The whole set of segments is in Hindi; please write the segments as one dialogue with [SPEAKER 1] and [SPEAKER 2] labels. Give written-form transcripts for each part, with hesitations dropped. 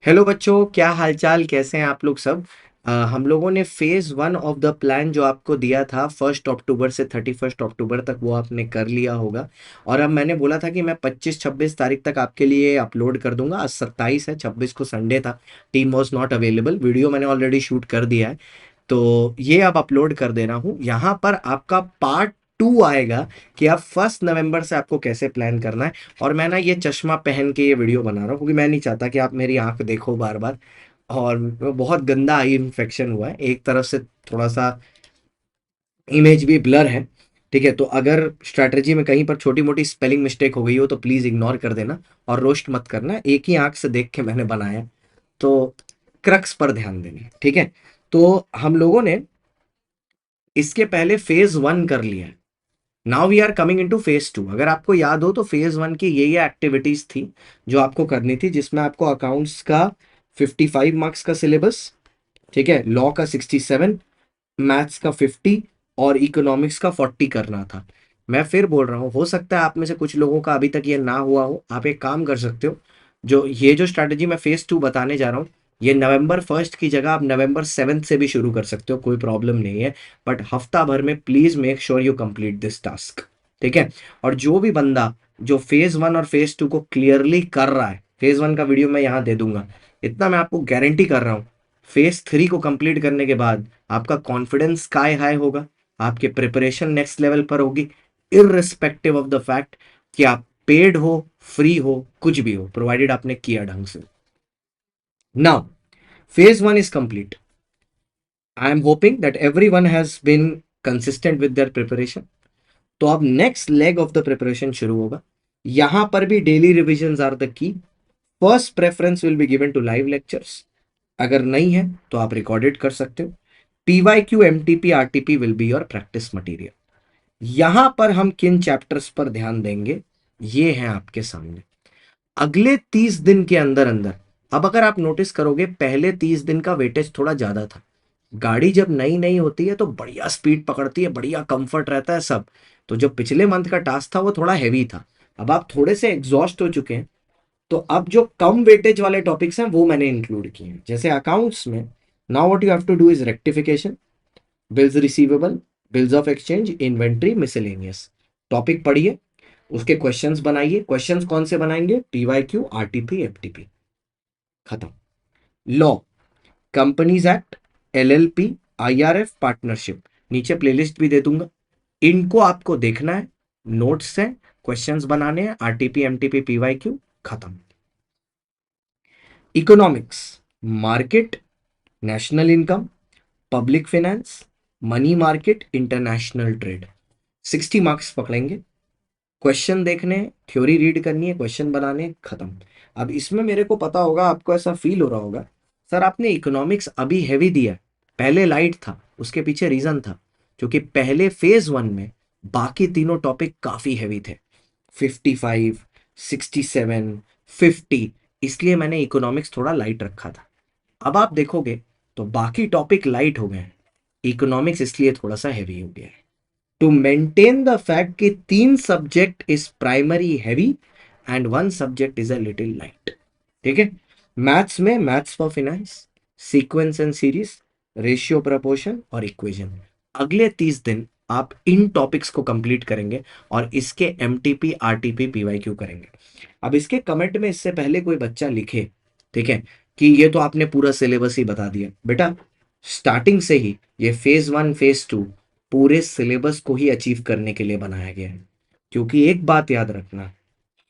[SPEAKER 1] हेलो बच्चों, क्या हालचाल, कैसे हैं आप लोग सब। हम लोगों ने phase one of the plan जो आपको दिया था 1 अक्टूबर से 31 अक्टूबर तक, वो आपने कर लिया होगा। और अब मैंने बोला था कि मैं 25-26 तारीख तक आपके लिए अपलोड कर दूंगा। आज 27 है, 26 को संडे था, team was not available. Video मैंने ऑलरेडी शूट कर दिया है, तो ये अब अपलोड कर दे रहा हूँ। यहाँ पर आपका पार्ट 2 आएगा कि आप 1 नवंबर से आपको कैसे प्लान करना है। और मैं ना ये चश्मा पहन के ये वीडियो बना रहा हूँ क्योंकि मैं नहीं चाहता कि आप मेरी आंख देखो बार बार। और बहुत गंदा आई इन्फेक्शन हुआ है एक तरफ से, थोड़ा सा इमेज भी ब्लर है। ठीक है, तो अगर स्ट्रैटेजी में कहीं पर छोटी मोटी स्पेलिंग मिस्टेक हो गई हो तो प्लीज इग्नोर कर देना और रोस्ट मत करना। एक ही आंख से देख के मैंने बनाया, तो क्रक्स पर ध्यान देना, ठीक है। तो हम लोगों ने इसके पहले फेज वन कर लिया है। Now we are coming into phase two. अगर आपको याद हो तो फेज वन की ये एक्टिविटीज थी जो आपको करनी थी, जिसमें आपको अकाउंट्स का 55 मार्क्स का सिलेबस, ठीक है, लॉ का 67, मैथ्स का 50 और इकोनॉमिक्स का 40 करना था। मैं फिर बोल रहा हूँ, हो सकता है आप में से कुछ लोगों का अभी तक ये ना हुआ हो। आप एक काम कर सकते हो, जो स्ट्रैटेजी मैं फेज 2 बताने जा रहा हूँ, ये नवंबर 1 की जगह आप नवंबर 7 से भी शुरू कर सकते हो, कोई प्रॉब्लम नहीं है। बट हफ्ता भर में please make sure you complete this task, ठीक है। और जो भी बंदा जो फेज वन और फेज टू को क्लियरली कर रहा है, फेज वन का वीडियो मैं यहाँ दे दूंगा, इतना मैं आपको गारंटी कर रहा हूँ। फेज 3 को कंप्लीट करने के बाद आपका कॉन्फिडेंस स्काई हाई होगा, आपकी प्रिपरेशन नेक्स्ट लेवल पर होगी, इररिस्पेक्टिव ऑफ द फैक्ट कि आप पेड हो, फ्री हो, कुछ भी हो, प्रोवाइडेड आपने किया ढंग से। Now phase one is complete. I am hoping that every one has been consistent with their preparation. तो अब next leg of the preparation शुरू होगा। यहां पर भी daily revision are the key. First preference will be given to live lectures. अगर नहीं है तो आप रिकॉर्डेड कर सकते हो। PYQ MTP RTP will be your practice material. यहां पर हम किन चैप्टर्स पर ध्यान देंगे, ये हैं आपके सामने। अगले 30 दिन के अंदर अंदर, अब अगर आप नोटिस करोगे, पहले 30 दिन का वेटेज थोड़ा ज्यादा था। गाड़ी जब नई नई होती है तो बढ़िया स्पीड पकड़ती है, बढ़िया कंफर्ट रहता है सब। तो जो पिछले मंथ का टास्क था वो थोड़ा हैवी था। अब आप थोड़े से एग्जॉस्ट हो चुके हैं, तो अब जो कम वेटेज वाले टॉपिक्स हैं वो मैंने इंक्लूड किए हैं। जैसे अकाउंट्स में, now what you have to do is rectification, bills receivable, bills of exchange, inventory, miscellaneous. Topic पढ़िए, उसके क्वेश्चंस बनाइए। क्वेश्चंस कौन से बनाएंगे? PYQ, RTP, FTP। खत्म। Law, companies act, LLP, IRF, partnership. नीचे प्लेलिस्ट भी दे दूंगा, इनको आपको देखना है। नोट्स हैं, क्वेश्चंस बनाने हैं, RTP, MTP, PYQ। खत्म। Economics, market, national income, public finance, money market, international trade. 60 marks पकड़ेंगे। क्वेश्चन देखने, थ्योरी रीड करनी है, क्वेश्चन बनाने, खत्म। अब इसमें मेरे को पता होगा, आपको ऐसा फील हो रहा होगा, सर आपने इकोनॉमिक्स अभी हैवी दिया, पहले लाइट था। उसके पीछे रीजन था, क्योंकि पहले फेज वन में बाकी तीनों टॉपिक काफी हैवी थे, 55, 67, 50। इसलिए मैंने इकोनॉमिक्स थोड़ा लाइट रखा था। अब आप देखोगे तो बाकी टॉपिक लाइट हो गए, इकोनॉमिक्स इसलिए थोड़ा सा हैवी हो गया है। टू मेंटेन द फैक्ट कि 3 subject is primary heavy and 1 subject is a little light, ठीक है। मैथ्स में maths for finance, sequence and series, ratio proportion और इक्वेशन। अगले 30 दिन आप इन टॉपिक्स को कंप्लीट करेंगे और इसके MTP, RTP, PYQ करेंगे। अब इसके कमेंट में इससे पहले कोई बच्चा लिखे, ठीक है, कि ये तो आपने पूरा सिलेबस ही बता दिया। बेटा, स्टार्टिंग से ही ये फेज वन फेज टू पूरे सिलेबस को ही अचीव करने के लिए बनाया गया है। क्योंकि एक बात याद रखना,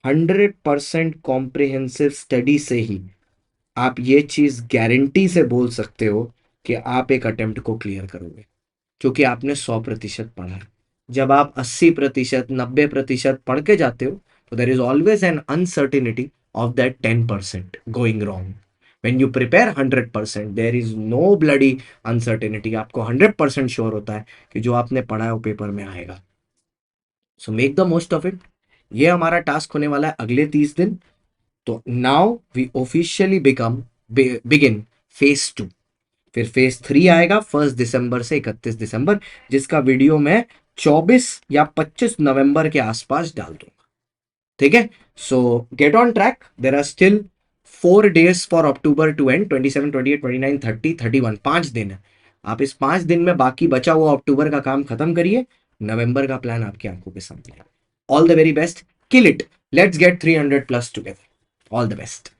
[SPEAKER 1] 100% कॉम्प्रिहेंसिव स्टडी से ही आप ये चीज गारंटी से बोल सकते हो कि आप एक अटेम्प्ट को क्लियर करोगे, क्योंकि आपने 100% पढ़ा है। जब आप 80%, 90% पढ़ के जाते हो, तो there is always an uncertainty of that 10% going wrong. When you prepare 100%, there is no bloody uncertainty. आपको 100% श्योर होता है कि जो आपने पढ़ा है वो पेपर में आएगा। So make the most of it. ये हमारा टास्क होने वाला है अगले 30 दिन। तो now we officially begin phase 2। फिर फेज 3 आएगा 1 दिसंबर से 31 दिसंबर, जिसका वीडियो मैं 24 या 25 नवंबर के आसपास डाल दूंगा, ठीक है। So get on track, there are still 4 days for October to end, 27, 28, 29, 30, 31, 5 दिन है। आप इस 5 दिन में बाकी बचा हुआ अक्टूबर का काम खत्म करिए, नवंबर का प्लान आपकी आंखों के सामने है। All the very best, kill it, let's get 300 plus together, all the best.